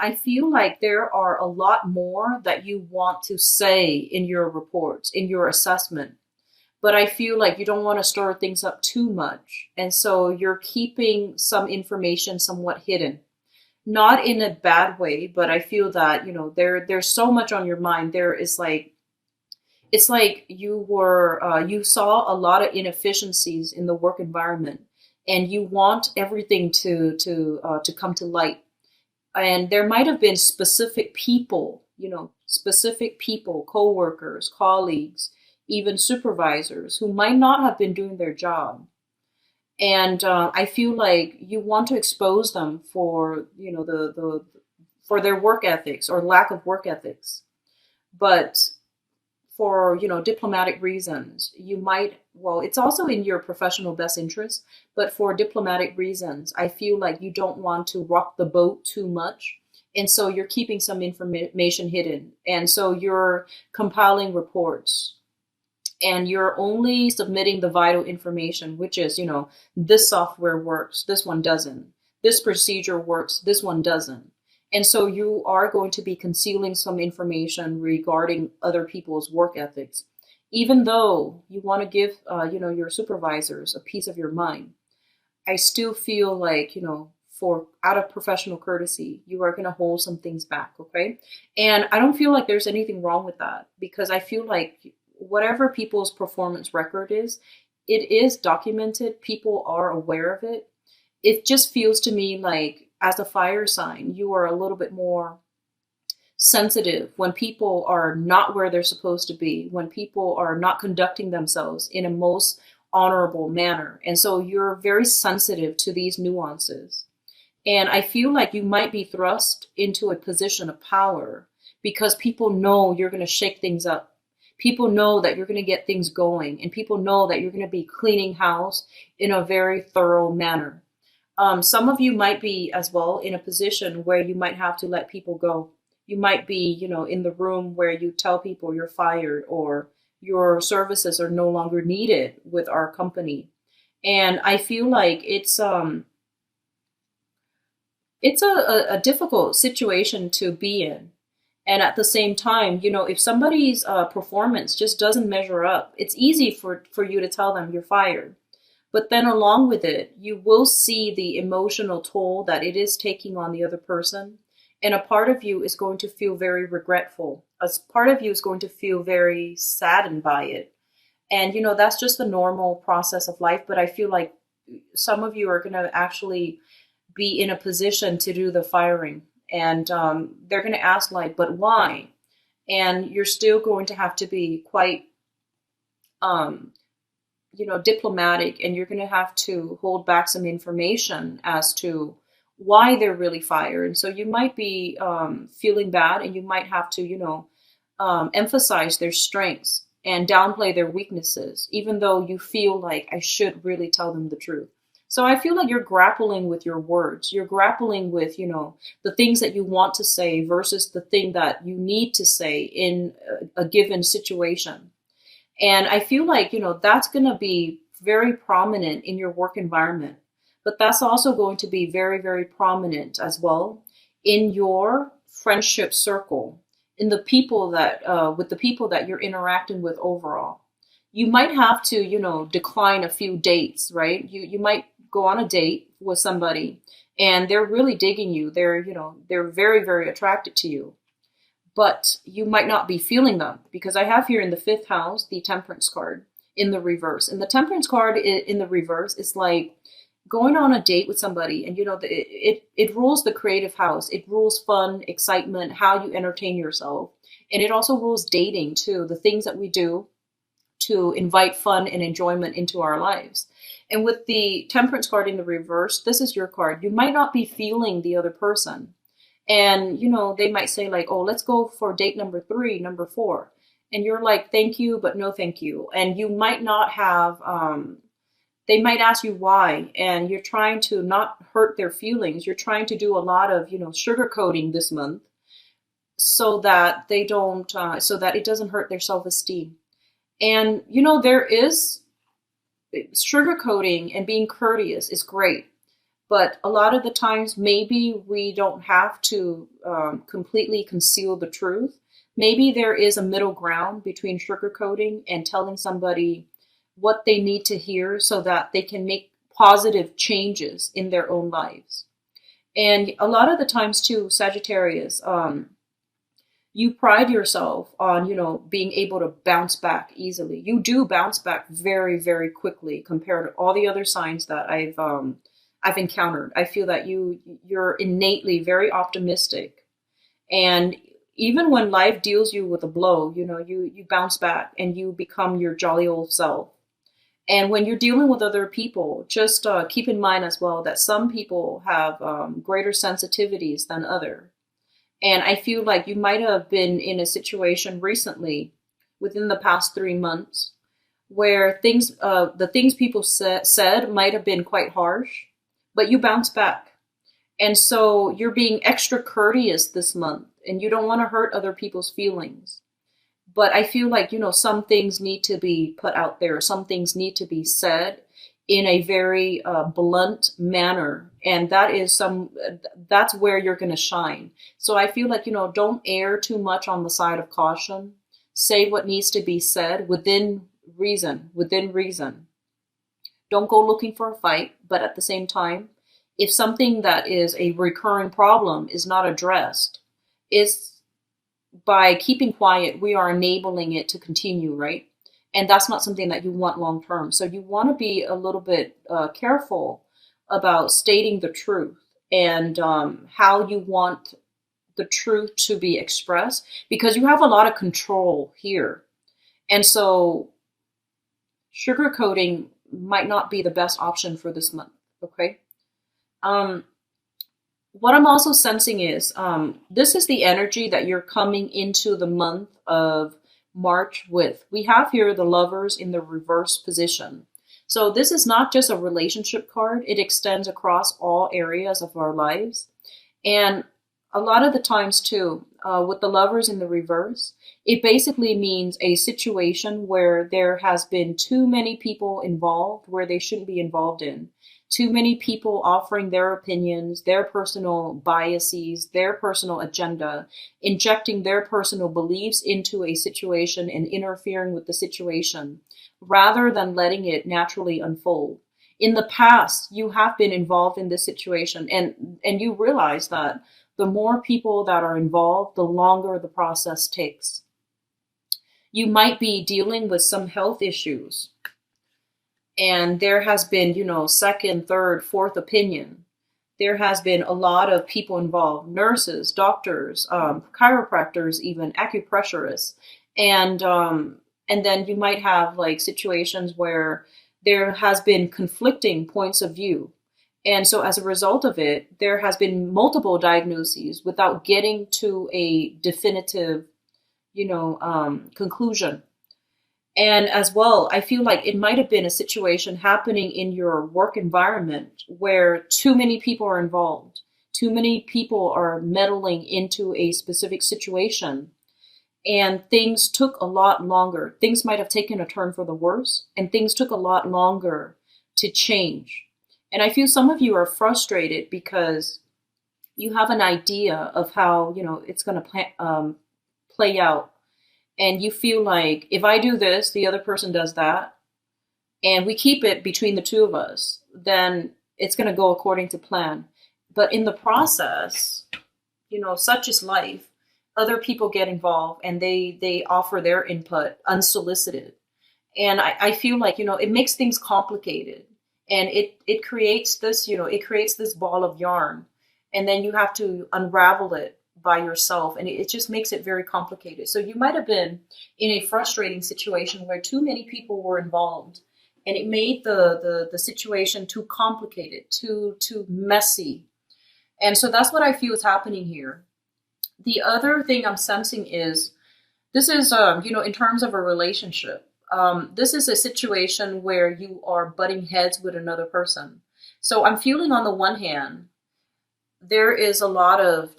I feel like there are a lot more that you want to say in your reports, in your assessment. But I feel like you don't want to stir things up too much. And so you're keeping some information somewhat hidden. Not in a bad way, but I feel that, there's so much on your mind. There is like, it's like you saw a lot of inefficiencies in the work environment, and you want everything to come to light. And there might have been specific people, coworkers, colleagues, even supervisors who might not have been doing their job. And I feel like you want to expose them for, for their work ethics or lack of work ethics. But for, diplomatic reasons, you might, well, it's also in your professional best interest, but for diplomatic reasons, I feel like you don't want to rock the boat too much. And so you're keeping some information hidden. And so you're compiling reports, and you're only submitting the vital information, which is, this software works, this one doesn't. This procedure works, this one doesn't. And so you are going to be concealing some information regarding other people's work ethics, even though you want to give, your supervisors a piece of your mind. I still feel like, for out of professional courtesy, you are going to hold some things back. Okay. And I don't feel like there's anything wrong with that, because I feel like whatever people's performance record is, it is documented. People are aware of it. It just feels to me like, as a fire sign, you are a little bit more sensitive when people are not where they're supposed to be, when people are not conducting themselves in a most honorable manner. And so you're very sensitive to these nuances. And I feel like you might be thrust into a position of power because people know you're going to shake things up. People know that you're going to get things going, and people know that you're going to be cleaning house in a very thorough manner. Some of you might be as well in a position where you might have to let people go. You might be, in the room where you tell people you're fired or your services are no longer needed with our company. And I feel like it's a difficult situation to be in. And at the same time, if somebody's performance just doesn't measure up, it's easy for you to tell them you're fired. But then along with it, you will see the emotional toll that it is taking on the other person. And a part of you is going to feel very regretful. A part of you is going to feel very saddened by it. And, that's just the normal process of life. But I feel like some of you are going to actually be in a position to do the firing. And they're going to ask but why? And you're still going to have to be quite, diplomatic, and you're going to have to hold back some information as to why they're really fired. And so you might be feeling bad, and you might have to, emphasize their strengths and downplay their weaknesses, even though you feel like I should really tell them the truth. So I feel like you're grappling with your words. You're grappling with, the things that you want to say versus the thing that you need to say in a given situation. And I feel like, that's going to be very prominent in your work environment. But that's also going to be very, very prominent as well in your friendship circle, in the people that, with the people that you're interacting with overall. You might have to, decline a few dates, right? You might go on a date with somebody and they're really digging you. They're very, very attracted to you, but you might not be feeling them, because I have here in the 5th house, the Temperance card in the reverse. And the Temperance card in the reverse is like going on a date with somebody, and it rules the creative house. It rules fun, excitement, how you entertain yourself. And it also rules dating too, the things that we do to invite fun and enjoyment into our lives. And with the Temperance card in the reverse, this is your card. You might not be feeling the other person. And, they might say oh, let's go for date number 3, number 4. And you're like, thank you, but no thank you. And you might not have, they might ask you why. And you're trying to not hurt their feelings. You're trying to do a lot of, sugarcoating this month so that they don't, so that it doesn't hurt their self-esteem. And, there is sugarcoating and being courteous is great. But a lot of the times, maybe we don't have to completely conceal the truth. Maybe there is a middle ground between sugarcoating and telling somebody what they need to hear so that they can make positive changes in their own lives. And a lot of the times too, Sagittarius, you pride yourself on, being able to bounce back easily. You do bounce back very, very quickly compared to all the other signs that I've encountered. I feel that you're innately very optimistic, and even when life deals you with a blow, you bounce back and you become your jolly old self. And when you're dealing with other people, just keep in mind as well that some people have greater sensitivities than others. And I feel like you might have been in a situation recently within the past 3 months where the things people said might have been quite harsh, but you bounce back. And so you're being extra courteous this month and you don't want to hurt other people's feelings. But I feel like, some things need to be put out there. Some things need to be said in a very blunt manner. And that's where you're going to shine. So I feel like, don't err too much on the side of caution. Say what needs to be said within reason. Don't go looking for a fight. But at the same time, if something that is a recurring problem is not addressed, by keeping quiet, we are enabling it to continue, right? And that's not something that you want long term. So you want to be a little bit careful about stating the truth and how you want the truth to be expressed, because you have a lot of control here. And so sugarcoating might not be the best option for this month, okay? What I'm also sensing is this is the energy that you're coming into the month of March with. We have here the Lovers in the reverse position. So this is not just a relationship card. It extends across all areas of our lives. And a lot of the times too, with the Lovers in the reverse, it basically means a situation where there has been too many people involved where they shouldn't be involved in. Too many people offering their opinions, their personal biases, their personal agenda, injecting their personal beliefs into a situation and interfering with the situation, rather than letting it naturally unfold. In the past, you have been involved in this situation, and you realize that the more people that are involved, the longer the process takes. You might be dealing with some health issues, and there has been, second, third, fourth opinion. There has been a lot of people involved, nurses, doctors, chiropractors, even acupressurists. And then you might have like situations where there has been conflicting points of view. And so as a result of it, there has been multiple diagnoses without getting to a definitive, conclusion. And as well, I feel like it might have been a situation happening in your work environment where too many people are involved. Too many people are meddling into a specific situation. And things took a lot longer. Things might have taken a turn for the worse, and things took a lot longer to change. And I feel some of you are frustrated because you have an idea of how, it's going to play out. And you feel like if I do this, the other person does that, and we keep it between the two of us, then it's going to go according to plan. But in the process, such is life. Other people get involved and they offer their input unsolicited. And I feel like, it makes things complicated, and it creates this, it creates this ball of yarn, and then you have to unravel it by yourself, and it just makes it very complicated. So you might have been in a frustrating situation where too many people were involved, and it made the situation too complicated, too messy. And so that's what I feel is happening here. The other thing I'm sensing is this is in terms of a relationship, this is a situation where you are butting heads with another person. So I'm feeling, on the one hand, there is a lot of,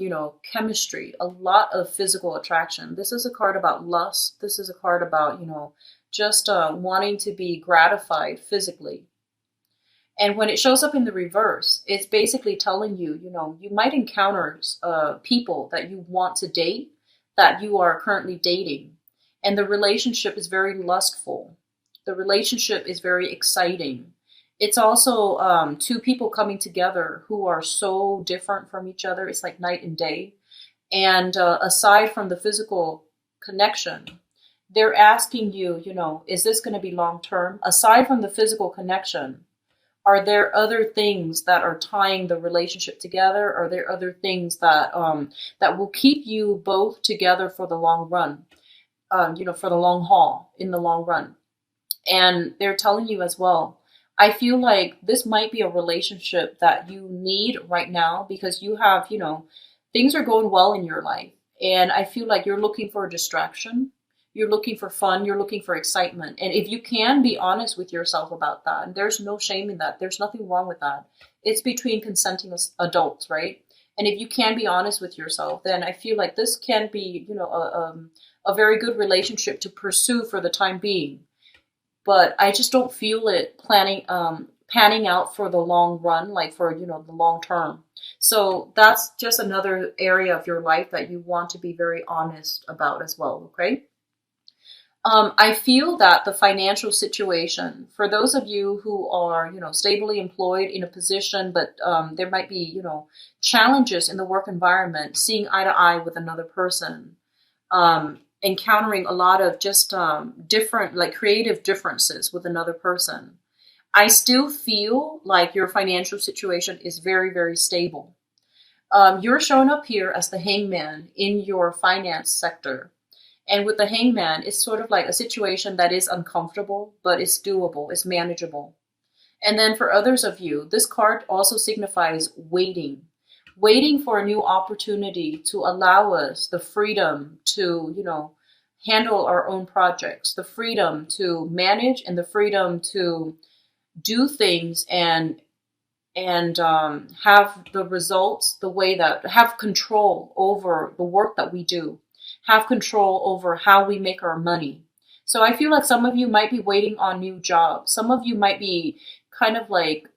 chemistry, a lot of physical attraction. This is a card about lust. This is a card about, just wanting to be gratified physically. And when it shows up in the reverse, it's basically telling you, you might encounter people that you want to date, that you are currently dating. And the relationship is very lustful. The relationship is very exciting. It's also two people coming together who are so different from each other. It's like night and day. And aside from the physical connection, they're asking you, is this going to be long term? Aside from the physical connection, are there other things that are tying the relationship together? Are there other things that that will keep you both together for the long run? For the long haul, in the long run. And they're telling you as well, I feel like this might be a relationship that you need right now because you have, things are going well in your life. And I feel like you're looking for a distraction. You're looking for fun. You're looking for excitement. And if you can be honest with yourself about that, and there's no shame in that, there's nothing wrong with that. It's between consenting adults, right? And if you can be honest with yourself, then I feel like this can be, a very good relationship to pursue for the time being. But I just don't feel it panning out for the long run, like for, the long term. So that's just another area of your life that you want to be very honest about as well, okay? I feel that the financial situation, for those of you who are, stably employed in a position, but there might be, challenges in the work environment, seeing eye to eye with another person, encountering a lot of just different, like creative differences with another person. I still feel like your financial situation is very, very stable. You're showing up here as the hangman in your finance sector. And with the hangman, it's sort of like a situation that is uncomfortable, but it's doable, it's manageable. And then for others of you, this card also signifies waiting for a new opportunity to allow us the freedom to, handle our own projects, the freedom to manage and the freedom to do things and have the results the way that have control over the work that we do, have control over how we make our money. So I feel like some of you might be waiting on new jobs. Some of you might be kind of like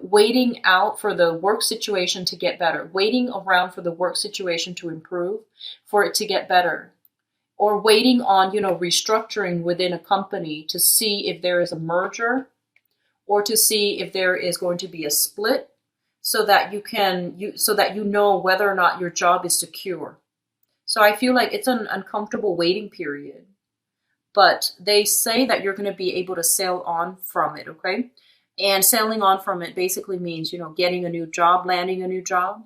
waiting out for the work situation to get better, waiting around for the work situation to improve, for it to get better, or waiting on, restructuring within a company to see if there is a merger or to see if there is going to be a split so that you know whether or not your job is secure. So I feel like it's an uncomfortable waiting period, but they say that you're going to be able to sail on from it, okay? And sailing on from it basically means, getting a new job, landing a new job.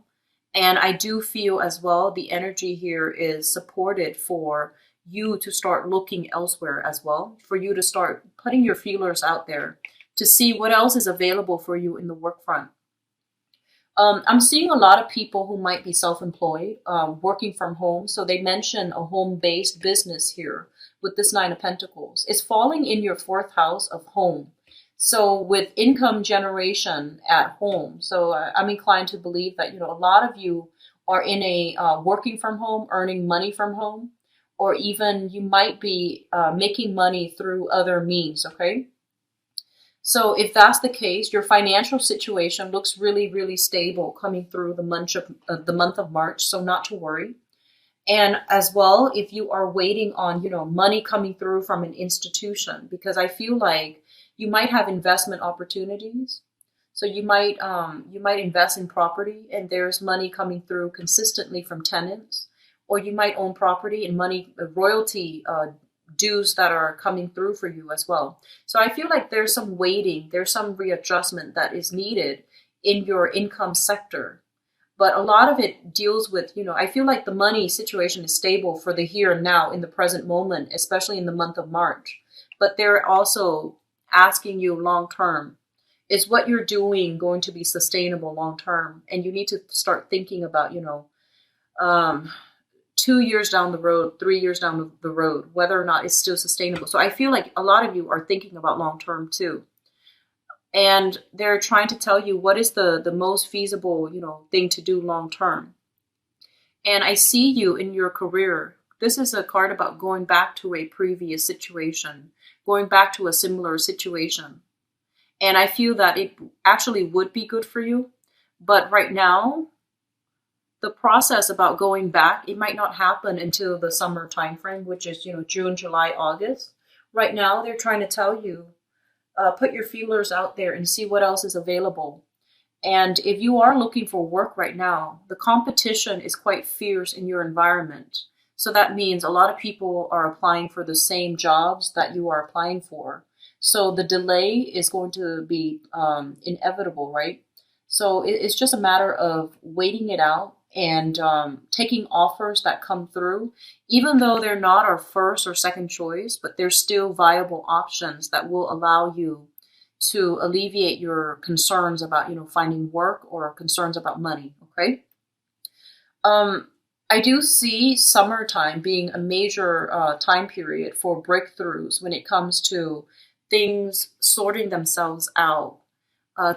And I do feel as well the energy here is supported for you to start looking elsewhere as well, for you to start putting your feelers out there to see what else is available for you in the work front. I'm seeing a lot of people who might be self-employed, working from home. So they mention a home-based business here with this Nine of Pentacles. It's falling in your fourth house of home. So with income generation at home. So I'm inclined to believe that, a lot of you are in a working from home, earning money from home, or even you might be making money through other means, okay? So if that's the case, your financial situation looks really, really stable coming through the month of March, so not to worry. And as well, if you are waiting on, money coming through from an institution, because I feel like you might have investment opportunities. So you might invest in property and there's money coming through consistently from tenants, or you might own property and money, royalty dues that are coming through for you as well. So I feel like there's some waiting, there's some readjustment that is needed in your income sector. But a lot of it deals with, I feel like the money situation is stable for the here and now in the present moment, especially in the month of March. But they're also asking you long term, is what you're doing going to be sustainable long term? And you need to start thinking about, 2 years down the road, 3 years down the road, whether or not it's still sustainable. So I feel like a lot of you are thinking about long term too. And they're trying to tell you what is the most feasible, thing to do long term. And I see you in your career. This is a card about going back to a previous situation, going back to a similar situation. And I feel that it actually would be good for you. But right now, the process about going back, it might not happen until the summer timeframe, which is, June, July, August. Right now, they're trying to tell you, put your feelers out there and see what else is available. And if you are looking for work right now, the competition is quite fierce in your environment. So that means a lot of people are applying for the same jobs that you are applying for. So the delay is going to be inevitable, right? So it's just a matter of waiting it out and taking offers that come through, even though they're not our first or second choice, but they're still viable options that will allow you to alleviate your concerns about, finding work or concerns about money. Okay. I do see summertime being a major time period for breakthroughs when it comes to things sorting themselves out,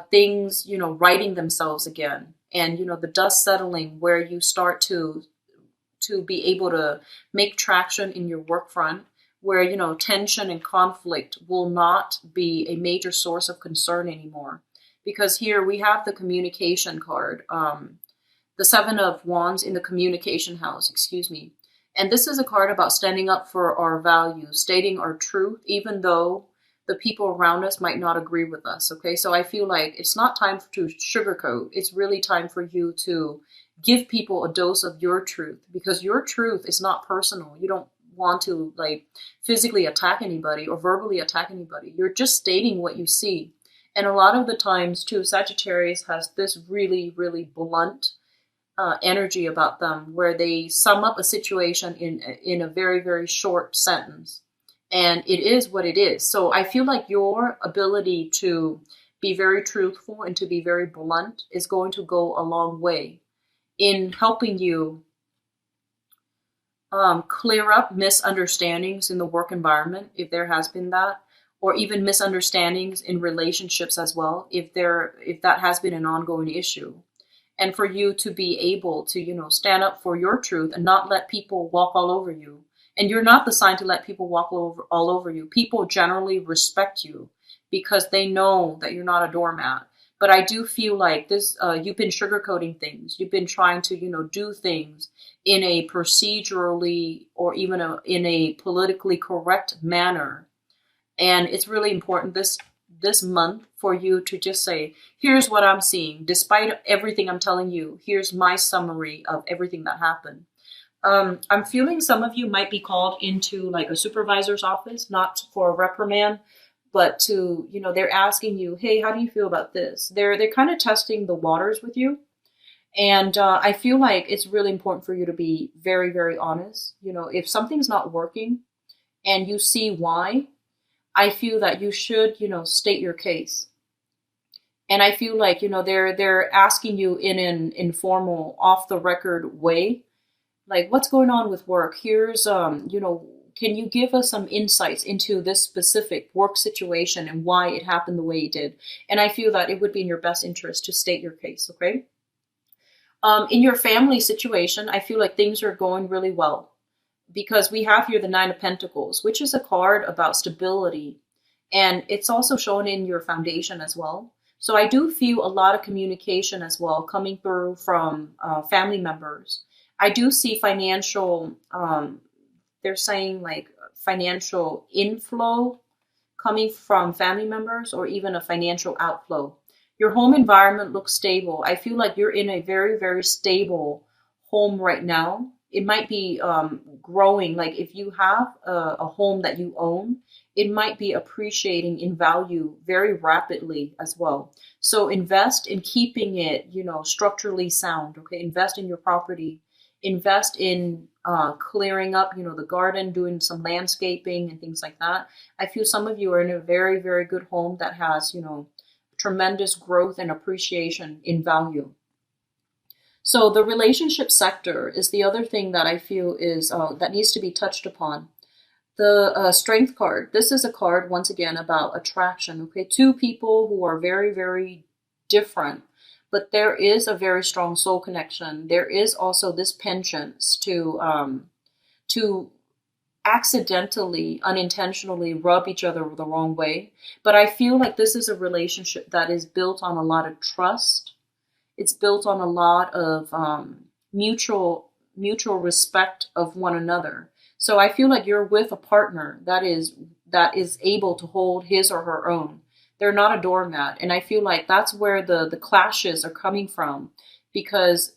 things, righting themselves again. And, the dust settling where you start to be able to make traction in your work front, where, tension and conflict will not be a major source of concern anymore. Because here we have the communication card, the Seven of Wands in the communication house, excuse me. And this is a card about standing up for our values, stating our truth, even though the people around us might not agree with us. Okay, so I feel like it's not time to sugarcoat. It's really time for you to give people a dose of your truth, because your truth is not personal. You don't want to physically attack anybody or verbally attack anybody. You're just stating what you see. And a lot of the times too, Sagittarius has this really, really blunt energy about them, where they sum up a situation in a very, very short sentence. And it is what it is. So I feel like your ability to be very truthful and to be very blunt is going to go a long way in helping you clear up misunderstandings in the work environment, if there has been that, or even misunderstandings in relationships as well, if that has been an ongoing issue. And for you to be able to, stand up for your truth and not let people walk all over you. And you're not the sign to let people walk all over you. People generally respect you because they know that you're not a doormat. But I do feel like this, you've been sugarcoating things. You've been trying to, do things in a procedurally or even in a politically correct manner. And it's really important this month for you to just say, here's what I'm seeing. Despite everything I'm telling you, here's my summary of everything that happened. I'm feeling some of you might be called into a supervisor's office, not for a reprimand, but to, they're asking you, hey, how do you feel about this? They're kind of testing the waters with you. And I feel like it's really important for you to be very, very honest. If something's not working and you see why, I feel that you should, state your case. And I feel like, they're asking you in an informal, off the record way, like, what's going on with work? Here's, can you give us some insights into this specific work situation and why it happened the way it did? And I feel that it would be in your best interest to state your case, okay? In your family situation, I feel like things are going really well, because we have here the Nine of Pentacles, which is a card about stability. And it's also shown in your foundation as well. So I do feel a lot of communication as well coming through from family members. I do see financial, they're saying financial inflow coming from family members, or even a financial outflow. Your home environment looks stable. I feel like you're in a very, very stable home right now. It might be growing. Like if you have a home that you own, it might be appreciating in value very rapidly as well. So invest in keeping it, structurally sound. Okay, invest in your property. Invest in clearing up, the garden, doing some landscaping and things like that. I feel some of you are in a very, very good home that has, tremendous growth and appreciation in value. So the relationship sector is the other thing that I feel is that needs to be touched upon. The Strength card. This is a card, once again, about attraction. Okay, two people who are very, very different, but there is a very strong soul connection. There is also this penchant to accidentally, unintentionally rub each other the wrong way. But I feel like this is a relationship that is built on a lot of trust. It's built on a lot of mutual respect of one another. So I feel like you're with a partner that is able to hold his or her own. They're not a doormat, and I feel like that's where the clashes are coming from, because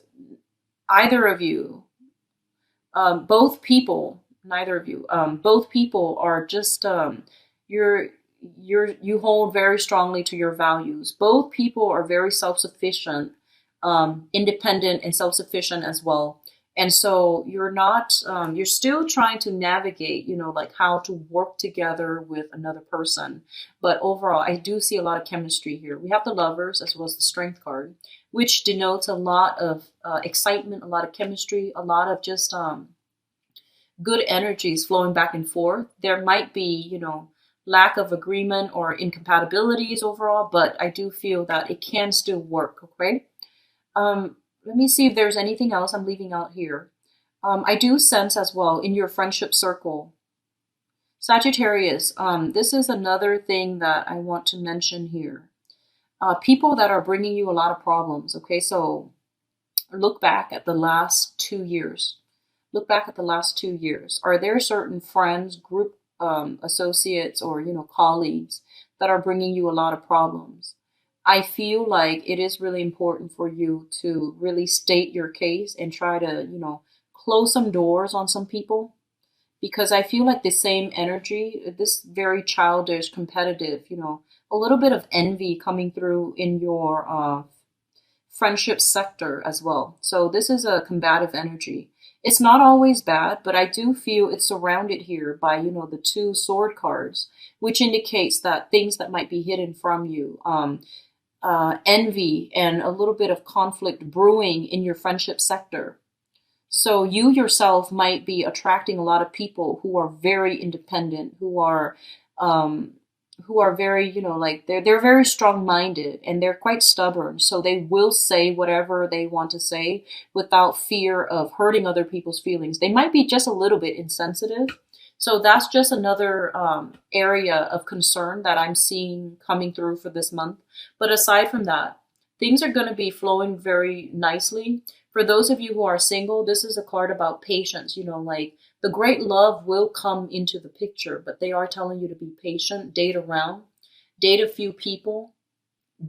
either of you, both people, neither of you, both people are just you're you hold very strongly to your values. Both people are very self-sufficient, independent and self-sufficient as well. And so you're not, you're still trying to navigate, like how to work together with another person. But overall, I do see a lot of chemistry here. We have the Lovers as well as the Strength card, which denotes a lot of excitement, a lot of chemistry, a lot of just good energies flowing back and forth. There might be, lack of agreement or incompatibilities overall, but I do feel that it can still work, okay? Let me see if there's anything else I'm leaving out here. I do sense as well in your friendship circle, Sagittarius, this is another thing that I want to mention here. People that are bringing you a lot of problems, okay? So look back at the last 2 years. Look back at the last 2 years. Are there certain friends, group associates, or colleagues that are bringing you a lot of problems? I feel like it is really important for you to really state your case and try to, close some doors on some people, because I feel like the same energy, this very childish, competitive, a little bit of envy coming through in your friendship sector as well. So this is a combative energy. It's not always bad, but I do feel it's surrounded here by, the 2 sword cards, which indicates that things that might be hidden from you, envy and a little bit of conflict brewing in your friendship sector. So you yourself might be attracting a lot of people who are very independent, who are very, like they're very strong-minded and they're quite stubborn. So they will say whatever they want to say without fear of hurting other people's feelings. They might be just a little bit insensitive. So that's just another area of concern that I'm seeing coming through for this month. But aside from that, things are going to be flowing very nicely. For those of you who are single, this is a card about patience. Like the great love will come into the picture, but they are telling you to be patient, date around, date a few people,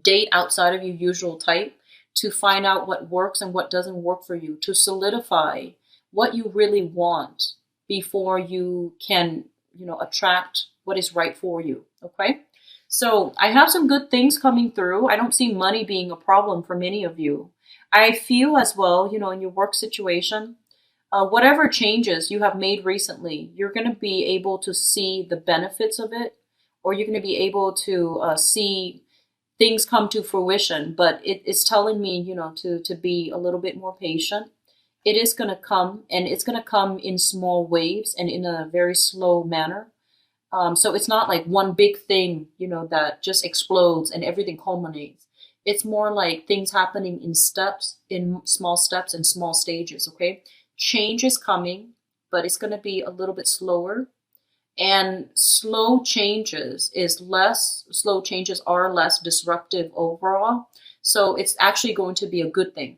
date outside of your usual type to find out what works and what doesn't work for you, to solidify what you really want before you can, attract what is right for you. Okay. So I have some good things coming through. I don't see money being a problem for many of you. I feel as well, in your work situation, whatever changes you have made recently, you're going to be able to see the benefits of it, or you're going to be able to see things come to fruition. But it's telling me, to be a little bit more patient. It is going to come, and it's going to come in small waves and in a very slow manner. So it's not like one big thing, that just explodes and everything culminates. It's more like things happening in steps, in small steps and small stages, okay? Change is coming, but it's going to be a little bit slower. And slow changes are less disruptive overall. So it's actually going to be a good thing.